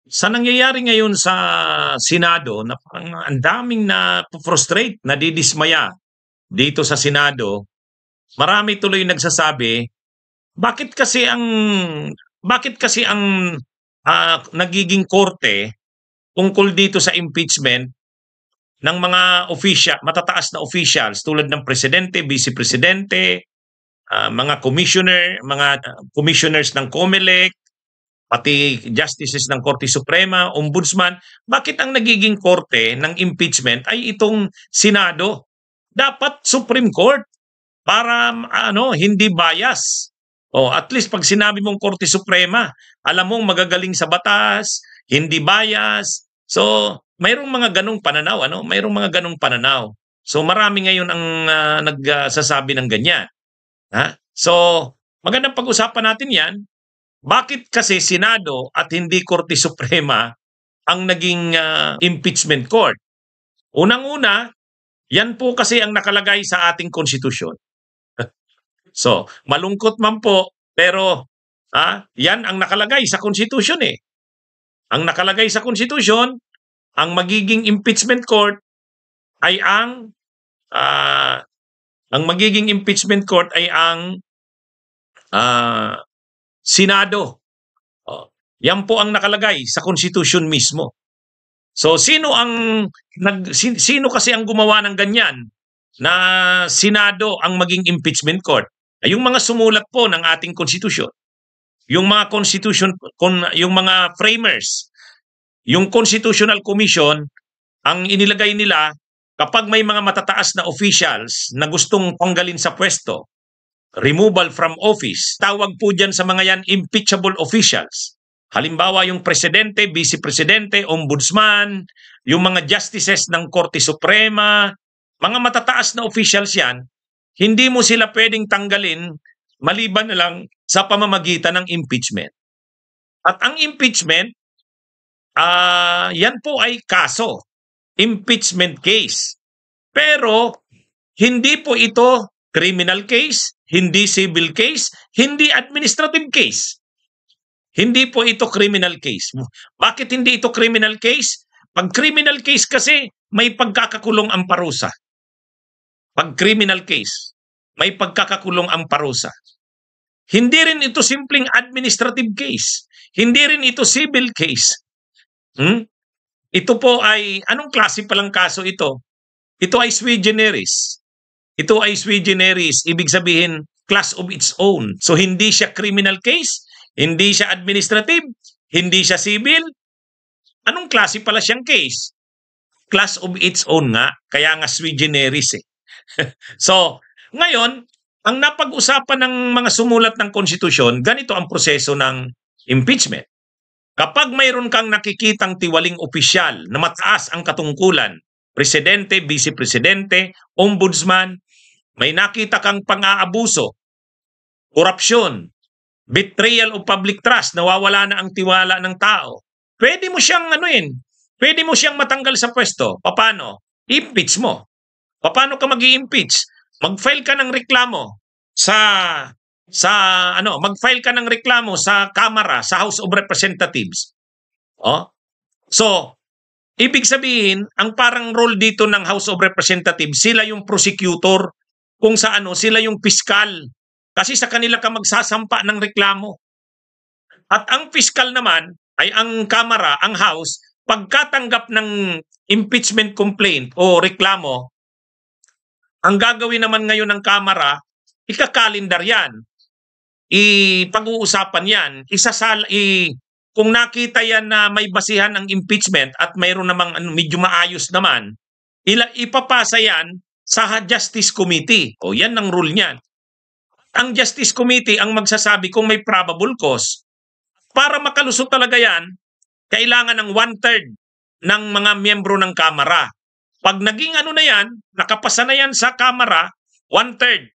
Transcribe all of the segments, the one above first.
Sa nangyayari ngayon sa Senado na parang ang daming na-frustrate, nadidismaya dito sa Senado, marami tuloy nagsasabi, bakit kasi ang nagiging korte tungkol dito sa impeachment ng mga matataas na officials tulad ng presidente, vice presidente, mga commissioners ng COMELEC, pati justices ng Korte Suprema, ombudsman, bakit ang nagiging korte ng impeachment ay itong Senado? Dapat Supreme Court para hindi bias. O at least pag sinabi mong Korte Suprema, alam mong magagaling sa batas, hindi bias. So, mayroong mga ganong pananaw, Mayroong mga ganong pananaw. So, marami ngayon ang nagsasabi ng ganyan. Ha? So, magandang pag-usapan natin 'yan. Bakit kasi Senado at hindi Korte Suprema ang naging impeachment court? Unang-una, yan po kasi ang nakalagay sa ating konstitusyon. So, malungkot man po, pero yan ang nakalagay sa konstitusyon eh. Ang nakalagay sa konstitusyon, ang magiging impeachment court ay ang Senado. Yan po ang nakalagay sa konstitusyon mismo. So sino kasi ang gumawa ng ganyan na Senado ang maging impeachment court? Yung mga sumulat po ng ating konstitusyon. Yung mga framers, yung Constitutional Commission, ang inilagay nila kapag may mga matataas na officials na gustong tanggalin sa pwesto, removal from office, tawag po dyan sa mga yan impeachable officials. Halimbawa yung presidente, vice presidente, ombudsman, yung mga justices ng Korte Suprema, mga matataas na officials yan, hindi mo sila pwedeng tanggalin maliban na lang sa pamamagitan ng impeachment. At ang impeachment, yan po ay kaso, impeachment case. Pero hindi po ito criminal case, hindi civil case, hindi administrative case. Hindi po ito criminal case. Bakit hindi ito criminal case? Pag criminal case kasi, may pagkakakulong ang parusa. Pag criminal case, may pagkakakulong ang parusa. Hindi rin ito simpleng administrative case. Hindi rin ito civil case. Ito po ay, anong klase palang kaso ito? Ito ay sui generis. Ito ay sui generis, ibig sabihin, class of its own. So hindi siya criminal case, hindi siya administrative, hindi siya civil. Anong klase pala siyang case? Class of its own nga, kaya nga sui generis eh. So, ngayon, ang napag-usapan ng mga sumulat ng konstitusyon, ganito ang proseso ng impeachment. Kapag mayroon kang nakikitang tiwaling opisyal na mataas ang katungkulan, presidente, vice presidente, ombudsman, may nakita kang pang-aabuso, korupsyon, betrayal of public trust, nawawala na ang tiwala ng tao, pwede mo siyang matanggal sa pwesto. Paano? Impeach mo. Paano ka mag-i-impeach? Mag-file ka ng reklamo mag-file ka ng reklamo sa Kamara, sa House of Representatives. So, ibig sabihin, ang parang role dito ng House of Representatives, sila yung prosecutor, kung sa sila yung piskal. Kasi sa kanila ka magsasampa ng reklamo. At ang piskal naman ay ang Kamara, ang House, pagkatanggap ng impeachment complaint o reklamo, ang gagawin naman ngayon ng Kamara, ikakalendar yan. Pag-uusapan yan. Kung nakita yan na may basihan ng impeachment at mayroon namang medyo maayos naman, ipapasa yan sa Justice Committee. O yan ang rule niyan. Ang Justice Committee ang magsasabi kung may probable cause. Para makalusot talaga yan, kailangan ng 1/3 ng mga miyembro ng Kamara. Pag naging na yan, nakapasa na yan sa Kamara, 1/3.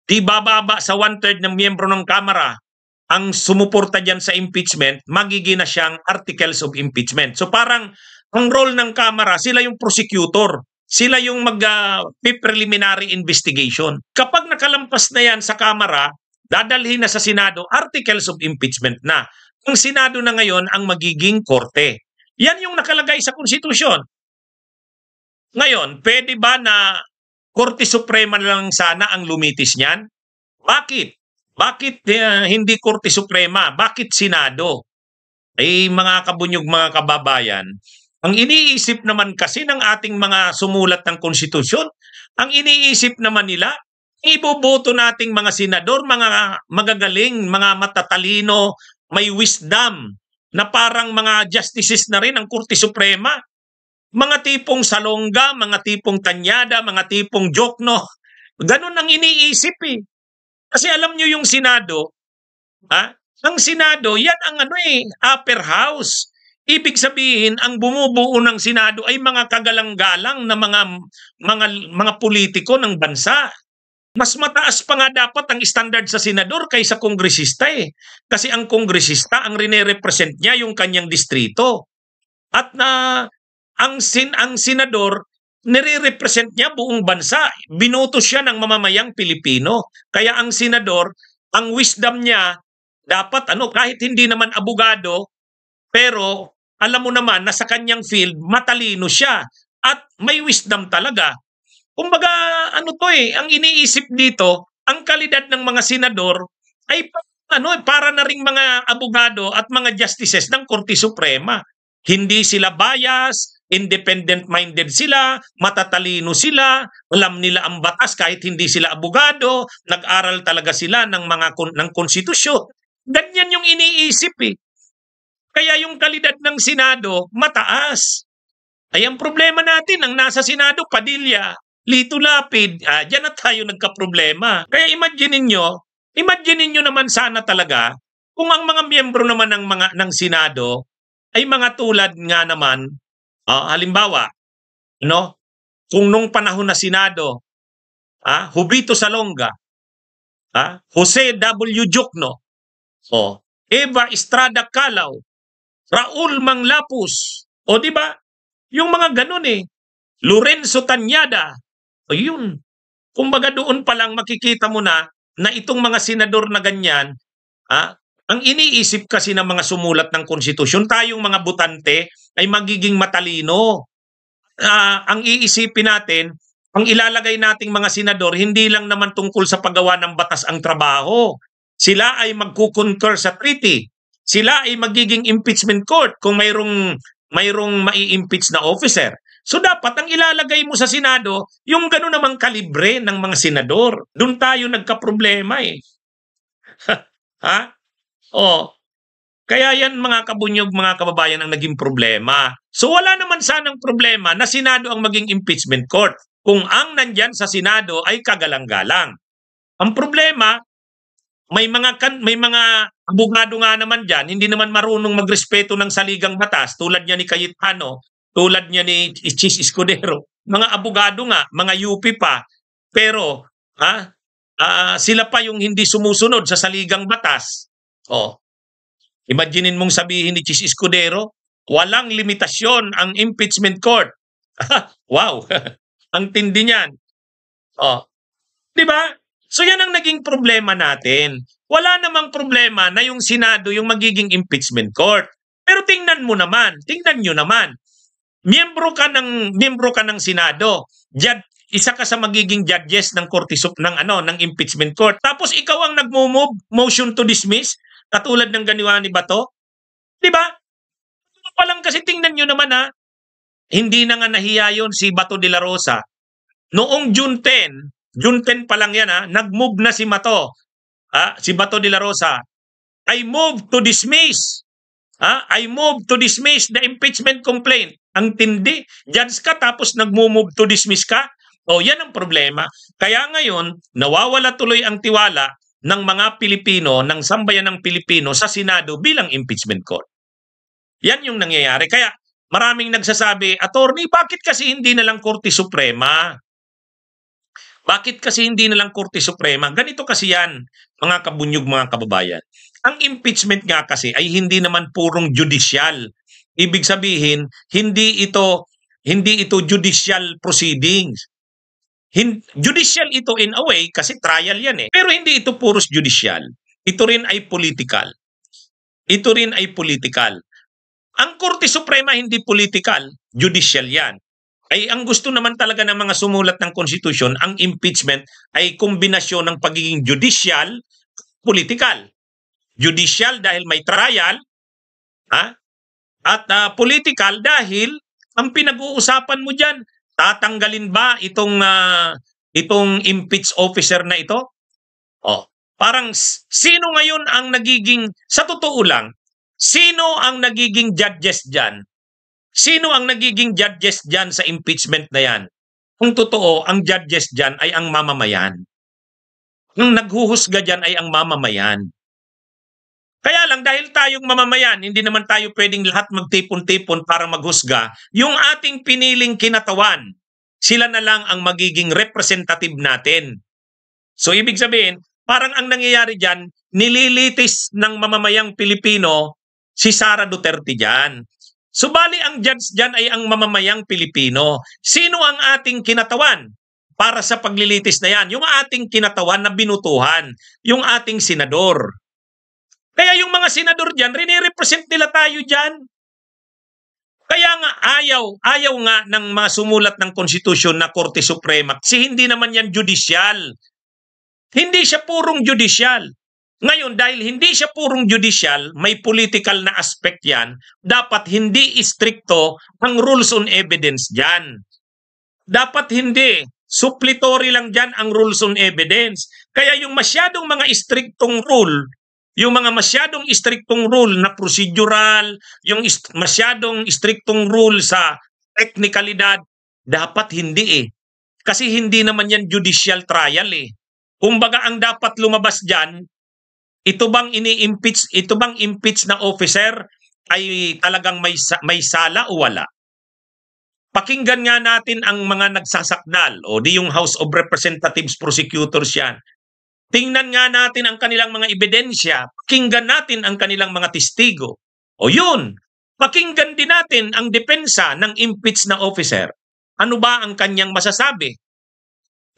Di bababa sa 1/3 ng miyembro ng Kamara ang sumuporta dyan sa impeachment, magiging na siyang articles of impeachment. So parang ang role ng Kamara, sila yung prosecutor. Sila yung mag-preliminary investigation. Kapag nakalampas na yan sa Kamara, dadalhin na sa Senado, articles of impeachment na. Ang Senado na ngayon ang magiging korte. Yan yung nakalagay sa konstitusyon. Ngayon, pwede ba na Korte Suprema lang sana ang lumitis niyan? Bakit? Bakit hindi Korte Suprema? Bakit Senado? Mga kabunyog, mga kababayan, ang iniisip naman kasi ng ating mga sumulat ng konstitusyon, ang iniisip naman nila, iboboto nating mga senador, mga magagaling, mga matatalino, may wisdom, na parang mga justices na rin ang Korte Suprema. Mga tipong Salonga, mga tipong Tanyada, mga tipong Jokno. Ganun ang iniisip eh. Kasi alam nyo yung Senado, ang Senado, yan ang upper house. Ibig sabihin, ang bumubuo ng Senado ay mga kagalang-galang na mga politiko ng bansa. Mas mataas pa nga dapat ang standard sa senador kaysa kongresista eh. Kasi ang kongresista, ang rine-represent niya yung kanyang distrito. At ang senador, nire-represent niya buong bansa. Binoto siya ng mamamayang Pilipino. Kaya ang senador, ang wisdom niya, dapat kahit hindi naman abogado, pero alam mo naman na sa kanyang field, matalino siya. At may wisdom talaga. Kumbaga, ang iniisip dito, ang kalidad ng mga senador ay para na ring mga abogado at mga justices ng Korte Suprema. Hindi sila bias, independent-minded sila, matatalino sila, alam nila ang batas kahit hindi sila abogado, nag-aral talaga sila ng konstitusyon. Ganyan yung iniisip eh. Kaya yung kalidad ng Senado, mataas. Ay ang problema natin, ang nasa Senado, Padilla, Lito Lapid, dyan na tayo nagka-problema. Kaya imagine ninyo naman sana talaga, kung ang mga miyembro naman ng Senado, ay mga tulad nga naman, halimbawa, kung nung panahon na Senado, Hubito Salonga, Jose W. Jokno, Eva Estrada Calao, Raul Manglapus, di ba? Yung mga ganun Lorenzo Tanyada, yun. Kumbaga doon pa lang makikita mo na itong mga senador na ganyan, ang iniisip kasi ng mga sumulat ng konstitusyon, tayong mga botante ay magiging matalino. Ang iisipin natin, ang ilalagay nating mga senador, hindi lang naman tungkol sa paggawa ng batas ang trabaho. Sila ay magkukoncur sa treaty. Sila ay magiging impeachment court kung mayroong mai-impeach na officer. So dapat ang ilalagay mo sa Senado, yung gano'n namang kalibre ng mga senador. Doon tayo nagka-problema Kaya yan mga kabunyog, mga kababayan, ang naging problema. So wala naman sanang problema na Senado ang maging impeachment court kung ang nandyan sa Senado ay kagalang-galang. Ang problema, may mga abogado nga naman dyan, hindi naman marunong magrespeto ng saligang batas, tulad niya ni Cayetano, tulad niya ni Chis Escudero. Mga abogado nga, mga UP pa, pero sila pa yung hindi sumusunod sa saligang batas. Imaginin mong sabihin ni Chis Escudero, walang limitasyon ang impeachment court. Wow, ang tindi niyan. Di ba? So yan ang naging problema natin. Wala namang problema na yung Senado yung magiging impeachment court. Pero tingnan nyo naman. Miyembro ka ng Senado. Isa ka sa magiging judges ng Korte ng impeachment court. Tapos ikaw ang nagmo-move motion to dismiss katulad ng ganiwa ni Bato. 'Di ba? Pa lang kasi tingnan niyo naman hindi na nga nahiya yon si Bato de la Rosa. Noong June 10 pa lang yan nag-move na si Bato de la Rosa. I move to dismiss. I move to dismiss the impeachment complaint. Ang tindi, judge ka tapos nag-move to dismiss ka. Yan ang problema. Kaya ngayon, nawawala tuloy ang tiwala ng mga Pilipino, ng sambayan ng Pilipino sa Senado bilang impeachment court. Yan yung nangyayari. Kaya maraming nagsasabi, Attorney, bakit kasi hindi na lang Korte Suprema? Bakit kasi hindi na lang Korte Suprema? Ganito kasi yan, mga kabunyog, mga kababayan. Ang impeachment nga kasi ay hindi naman purong judicial. Ibig sabihin, hindi ito judicial proceedings. Judicial ito in a way kasi trial yan Pero hindi ito puros judicial. Ito rin ay political. ito rin ay political. Ang Korte Suprema hindi political, judicial yan. Ay ang gusto naman talaga ng mga sumulat ng konstitusyon, ang impeachment ay kombinasyon ng pagiging judicial, political. Judicial dahil may trial, ha? At political dahil ang pinag-uusapan mo diyan, tatanggalin ba itong impeached officer na ito? Oh, parang sino ngayon ang nagiging, sa totoo lang, sino ang nagiging judges diyan? Sino ang nagiging judges diyan sa impeachment na yan? Kung totoo, ang judges diyan ay ang mamamayan. Ang naghuhusga diyan ay ang mamamayan. Kaya lang dahil tayong mamamayan, hindi naman tayo pwedeng lahat magtipon-tipon para maghusga. Yung ating piniling kinatawan, sila na lang ang magiging representative natin. So ibig sabihin, parang ang nangyayari dyan, nililitis ng mamamayang Pilipino si Sara Duterte dyan. Subali ang judge dyan ay ang mamamayang Pilipino. Sino ang ating kinatawan para sa paglilitis na yan? Yung ating kinatawan na binutuhan, yung ating senador. Kaya yung mga senador dyan, rinirepresent nila tayo dyan. Kaya nga ayaw nga ng mga sumulat ng konstitusyon na Korte Suprema kasi hindi naman yan judicial. Hindi siya purong judicial. Ngayon, dahil hindi siya purong judicial, may political na aspect yan, dapat hindi istrikto ang rules on evidence dyan. Dapat hindi. Suppletory lang dyan ang rules on evidence. Kaya yung masyadong mga istriktong rule, yung mga masyadong istriktong rule na procedural, yung masyadong istriktong rule sa teknikalidad, dapat hindi eh. Kasi hindi naman yan judicial trial eh. Kumbaga ang dapat lumabas dyan, ito bang impeach na officer ay talagang may sala o wala? Pakinggan nga natin ang mga nagsasakdal o di yung House of Representatives prosecutors yan. Tingnan nga natin ang kanilang mga ebidensya, pakinggan natin ang kanilang mga testigo. O yun, pakinggan din natin ang depensa ng impeached na officer. Ano ba ang kanyang masasabi?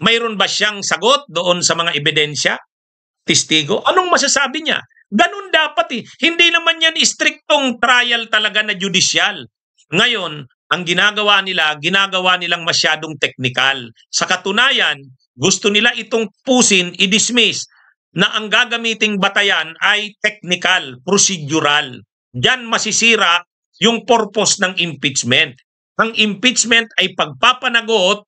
Mayroon ba siyang sagot doon sa mga ebidensya? Testigo? Anong masasabi niya? Ganun dapat eh. Hindi naman yan istriktong trial talaga na judicial. Ngayon, ang ginagawa nilang masyadong technical. Sa katunayan, gusto nila itong pusin, i-dismiss na ang gagamiting batayan ay technical, procedural. Diyan masisira yung purpose ng impeachment. Ang impeachment ay pagpapanagot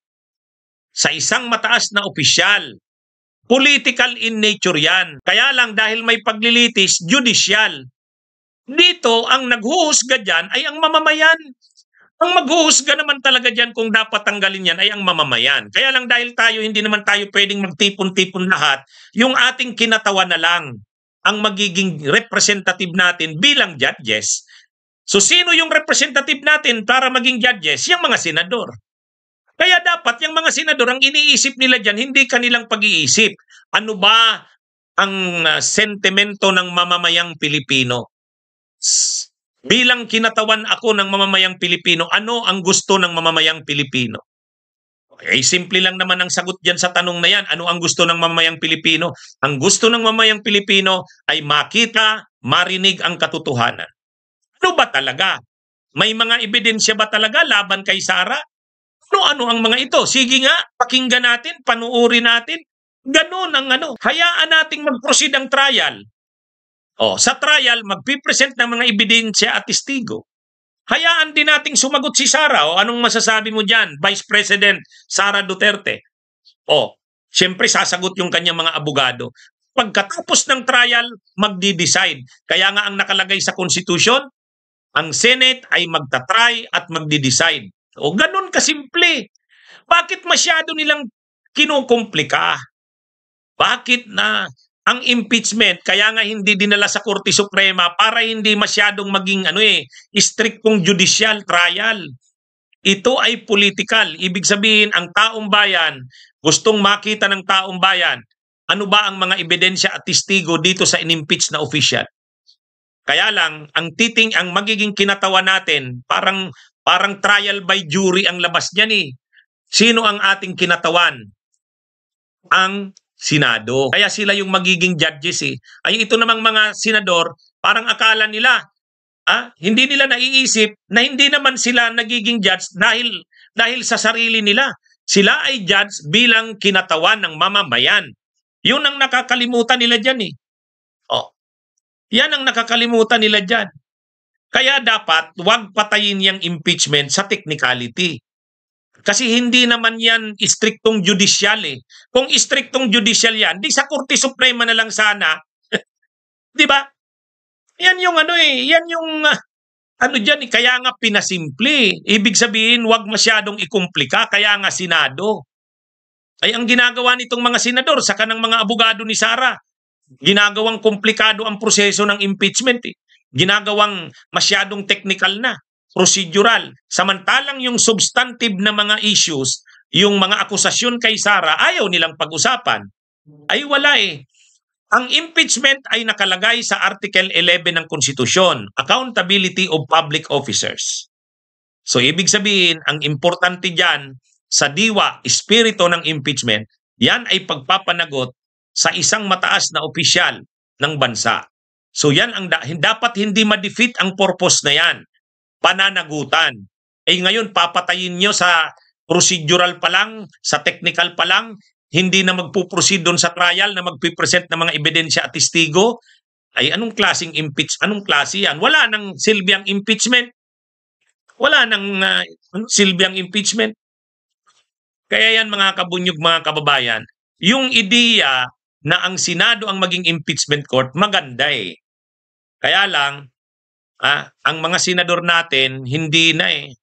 sa isang mataas na opisyal. Political in nature yan. Kaya lang dahil may paglilitis, judicial. Dito, ang naghuhusga dyan ay ang mamamayan. Ang maghuhusga naman talaga dyan kung dapat tanggalin yan ay ang mamamayan. Kaya lang dahil hindi naman tayo pwedeng magtipon-tipon lahat, yung ating kinatawan na lang ang magiging representative natin bilang judges. So sino yung representative natin para maging judges? Yung mga senador. Kaya dapat yung mga senador, ang iniisip nila dyan, hindi kanilang pag-iisip. Ano ba ang sentimento ng mamamayang Pilipino? Bilang kinatawan ako ng mamamayang Pilipino, ano ang gusto ng mamamayang Pilipino? Okay, simple lang naman ang sagot dyan sa tanong na yan. Ano ang gusto ng mamamayang Pilipino? Ang gusto ng mamamayang Pilipino ay makita, marinig ang katotohanan. Ano ba talaga? May mga ebidensya ba talaga laban kay Sara? Ano ang mga ito? Sige nga, pakinggan natin, panuuri natin. Ganun ang hayaan nating mag-proceed ang trial. Sa trial, magpipresent ng mga ebidensya at testigo. Hayaan din nating sumagot si Sara. Anong masasabi mo dyan, Vice President Sara Duterte? Siyempre sasagot yung kanyang mga abogado. Pagkatapos ng trial, magdi-decide. Kaya nga ang nakalagay sa Constitution, ang Senate ay magta-try at magdi-decide. Ganun kasimple. Bakit masyado nilang kinukomplika? Bakit na ang impeachment, kaya nga hindi dinala sa Korte Suprema para hindi masyadong maging istriktong judicial trial. Ito ay political. Ibig sabihin, ang taong bayan, gustong makita ng taong bayan, ano ba ang mga ebidensya at testigo dito sa inimpeach na official. Kaya lang, ang magiging kinatawan natin, parang trial by jury ang labas niyan eh. Sino ang ating kinatawan? Ang Senado. Kaya sila yung magiging judges eh. Ay ito namang mga senador, Parang akala nila, hindi nila naiisip na hindi naman sila nagiging judge dahil sa sarili nila. Sila ay judge bilang kinatawan ng mamamayan. Yun ang nakakalimutan nila dyan eh. Yan ang nakakalimutan nila dyan. Kaya dapat huwag patayin yung impeachment sa technicality. Kasi hindi naman yan istriktong judicial eh. Kung istriktong judicial yan, di sa Korte Suprema na lang sana. Di ba? Yan yung yan yung dyan eh. Kaya nga pinasimple. Ibig sabihin, huwag masyadong ikomplika. Kaya nga Senado. Ay ang ginagawa nitong mga senador, saka ng mga abogado ni Sara, ginagawang komplikado ang proseso ng impeachment eh. Ginagawang masyadong technical na, procedural. Samantalang yung substantive na mga issues, yung mga akusasyon kay Sara, ayaw nilang pag-usapan. Ay wala eh. Ang impeachment ay nakalagay sa Article 11 ng Konstitusyon, Accountability of Public Officers. So ibig sabihin, ang importante dyan sa diwa, espiritu ng impeachment, yan ay pagpapanagot sa isang mataas na opisyal ng bansa. So yan ang dapat hindi ma-defeat ang purpose na yan. Pananagutan. Ngayon papatayin nyo sa procedural pa lang, sa technical pa lang, hindi na magpuproceed doon sa trial na magpipresent ng mga ebidensya at testigo. Ay anong klaseng anong klase yan? Wala nang silbiyang impeachment. Wala nang silbiyang impeachment. Kaya yan mga kabunyog, mga kababayan, yung ideya na ang Senado ang maging impeachment court, maganda eh. Kaya lang, ang mga senador natin, hindi na eh.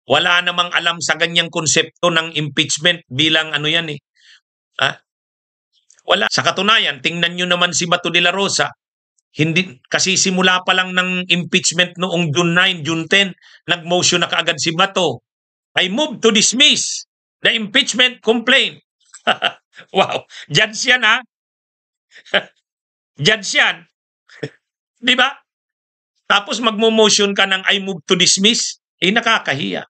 Wala namang alam sa ganyang konsepto ng impeachment bilang yan eh. Wala. Sa katunayan, tingnan nyo naman si Bato de la Rosa. Hindi, kasi simula pa lang ng impeachment noong June 9, June 10, nag-motion na kaagad si Bato. I move to dismiss the impeachment complaint. Wow. Judge yan Judge yan. Di ba? Tapos magmo-motion ka ng I move to dismiss. Nakakahiya.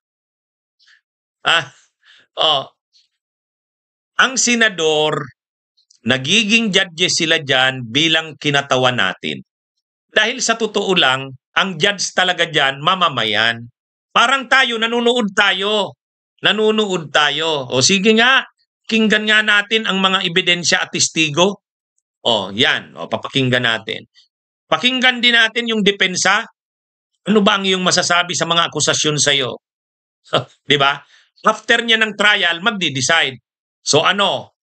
Ang senador, nagiging judges sila dyan bilang kinatawan natin. Dahil sa totoo lang, ang judge talaga dyan, mamamayan. Parang tayo, nanonood tayo. O sige nga, pakinggan nga natin ang mga ebidensya at testigo. Yan. Papakinggan natin. Pakinggan din natin yung depensa. Ano ba ang iyong masasabi sa mga akusasyon sa iyo? Di ba? After niya ng trial, magdi-decide. So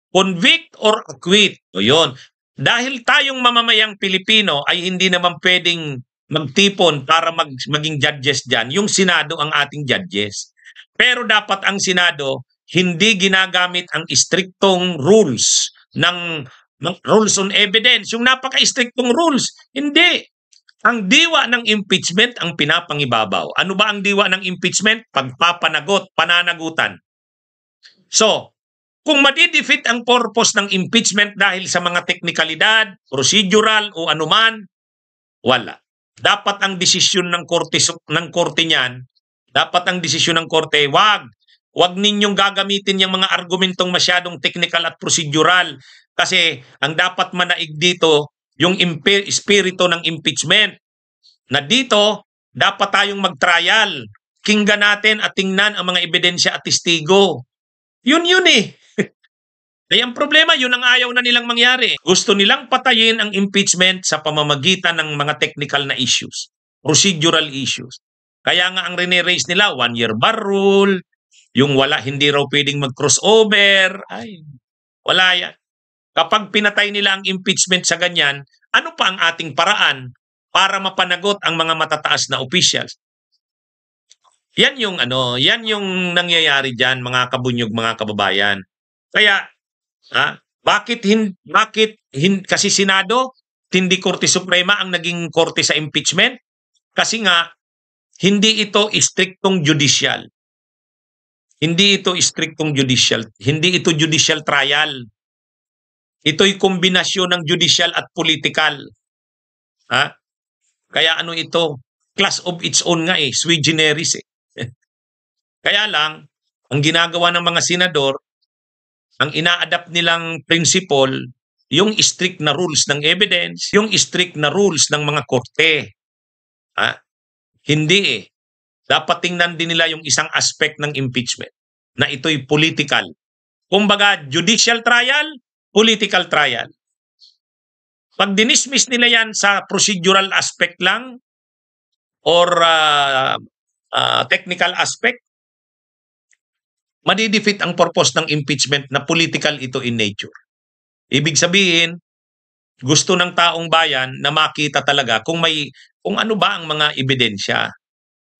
convict or acquit? Yun. Dahil tayong mamamayang Pilipino ay hindi naman pwedeng magtipon para maging judges dyan. Yung Senado ang ating judges. Pero dapat ang Senado hindi ginagamit ang istriktong rules ng rules on evidence. Yung napaka-istriktong rules. Hindi. Ang diwa ng impeachment ang pinapangibabaw. Ano ba ang diwa ng impeachment? Pagpapanagot, pananagutan. So, kung madidefeat ang purpose ng impeachment dahil sa mga teknikalidad, procedural o anuman, wala. Dapat ang desisyon ng korte niyan, dapat ang desisyon ng korte, wag ninyong gagamitin yung mga argumentong masyadong technical at procedural kasi ang dapat manaig dito yung espiritu ng impeachment. Na dito, dapat tayong mag-trial. Kinggan natin at tingnan ang mga ebidensya at testigo. Yun eh. Kaya ang problema, yun ang ayaw na nilang mangyari. Gusto nilang patayin ang impeachment sa pamamagitan ng mga technical na issues, procedural issues. Kaya nga ang rene-raise nila, 1-year bar rule, yung hindi raw pwedeng mag-crossover, wala yan. Kapag pinatay nila ang impeachment sa ganyan, ano pa ang ating paraan para mapanagot ang mga matataas na officials? Yan yung nangyayari diyan, mga kabunyog, mga kababayan. Kaya bakit kasi Senado, hindi Korte Suprema ang naging korte sa impeachment? Kasi nga hindi ito istriktong judicial. Hindi ito judicial trial. Ito'y kombinasyon ng judicial at political. Kaya ito? Class of its own nga sui generis Kaya lang, ang ginagawa ng mga senador, ang ina-adapt nilang principle, yung strict na rules ng evidence, yung strict na rules ng mga korte. Hindi eh. Dapat tingnan din nila yung isang aspect ng impeachment na ito'y political. Kumbaga, judicial trial, political trial. Pag dinismiss nila yan sa procedural aspect lang or technical aspect, madidefeat ang purpose ng impeachment na political ito in nature. Ibig sabihin, gusto ng taong bayan na makita talaga kung ano ba ang mga ebidensya.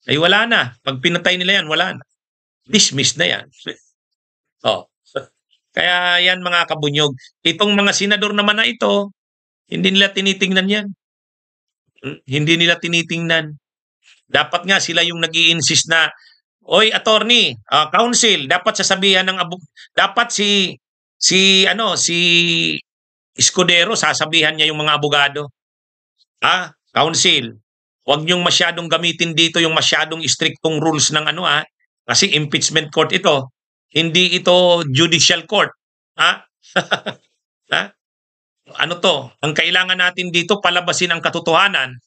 Ay wala na. Pag pinatay nila yan, wala na. Dismiss na yan. Kaya yan mga kabunyog. Itong mga senador naman na ito, hindi nila tinitingnan yan. Hindi nila tinitingnan. Dapat nga sila yung nag-i-insist na, oy, attorney, counsel, dapat sasabihan ng dapat si Escudero, sasabihan niya yung mga abogado. Counsel, huwag niyong masyadong gamitin dito yung masyadong striktong rules ng kasi impeachment court ito. Hindi ito judicial court. Ano to? Ang kailangan natin dito, palabasin ang katotohanan.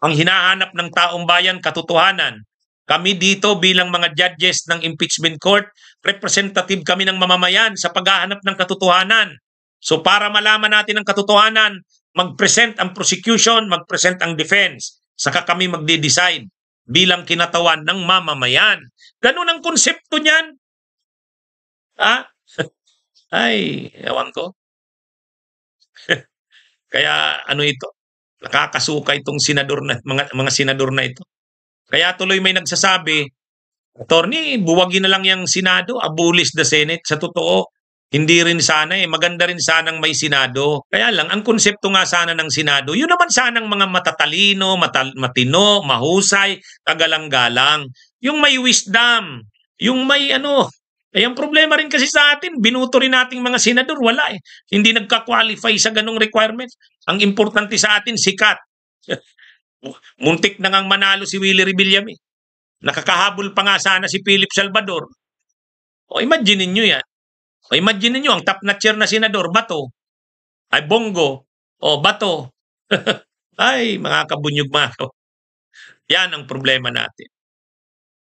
Ang hinahanap ng taong bayan, katotohanan. Kami dito bilang mga judges ng impeachment court, representative kami ng mamamayan sa paghahanap ng katotohanan. So para malaman natin ang katotohanan, mag-present ang prosecution, mag-present ang defense. Saka kami magde-decide bilang kinatawan ng mamamayan. Ganun ang konsepto niyan. Ay, ewan ko. Kaya ito? Nakakasuka itong senador na mga senador na ito. Kaya tuloy may nagsasabi, attorney, buwagin na lang yung Senado, abolish the Senate. Sa totoo, hindi rin sana maganda rin sanang may Senado. Kaya lang, ang konsepto nga sana ng Senado, yun naman sanang mga matatalino, matino, mahusay, kagalang-galang. Yung may wisdom, yung may ang problema rin kasi sa atin, binuto rin nating mga senador, wala eh. Hindi nagka-qualify sa ganong requirement. Ang importante sa atin, sikat. Muntik na ngang manalo si Willie Rebillame. Nakakahabol pa nga sana si Philip Salvador. Imagine niyo yan. Imagine niyo ang top-notcher na senador, Bato. Ay, Bongo. Bato. Ay, mga kabunyog mga. Yan ang problema natin.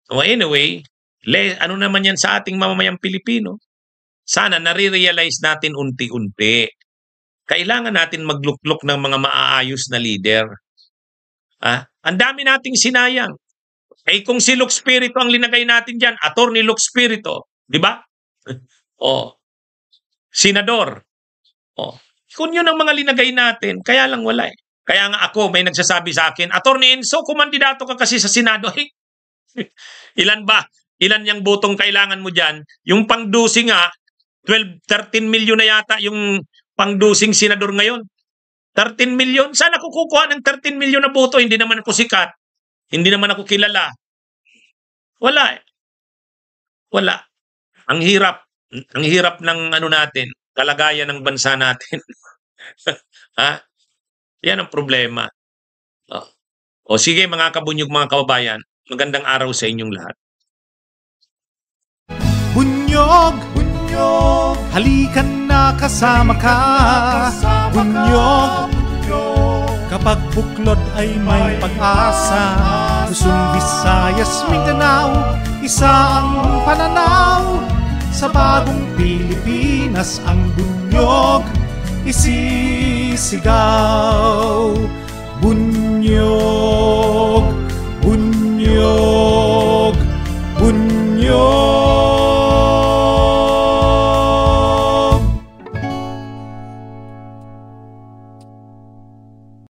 So anyway, ano naman yan sa ating mamamayang Pilipino? Sana nare-realize natin unti-unti. Kailangan natin magluklok ng mga maaayos na leader. Ang dami nating sinayang. Kung si Luke Spirito ang linagay natin dyan, Attorney Luke Spirito, di ba? Senador. Kung yun ang mga linagay natin, kaya lang wala eh. Kaya nga ako, may nagsasabi sa akin, Attorney Enzo, kumandidato ka kasi sa Senado. Ilan ba? Ilan yung botong kailangan mo dyan? Yung pangdusing 13 milyon na yata yung pangdusing senador ngayon. 13 milyon? Saan ako kukuha ng 13 milyon na boto? Hindi naman ako sikat. Hindi naman ako kilala. Wala eh. Wala. Ang hirap. Ang hirap ng natin, kalagayan ng bansa natin. Yan ang problema. Sige mga kabunyog, mga kababayan, magandang araw sa inyong lahat. Bunyog, bunyog, halikan na kasama ka. Bunyog, kapag buklod ay may pag-asa. Luzon, Visayas, Mindanao, isa ang pananaw. Sa bagong Pilipinas ang bunyog isisigaw.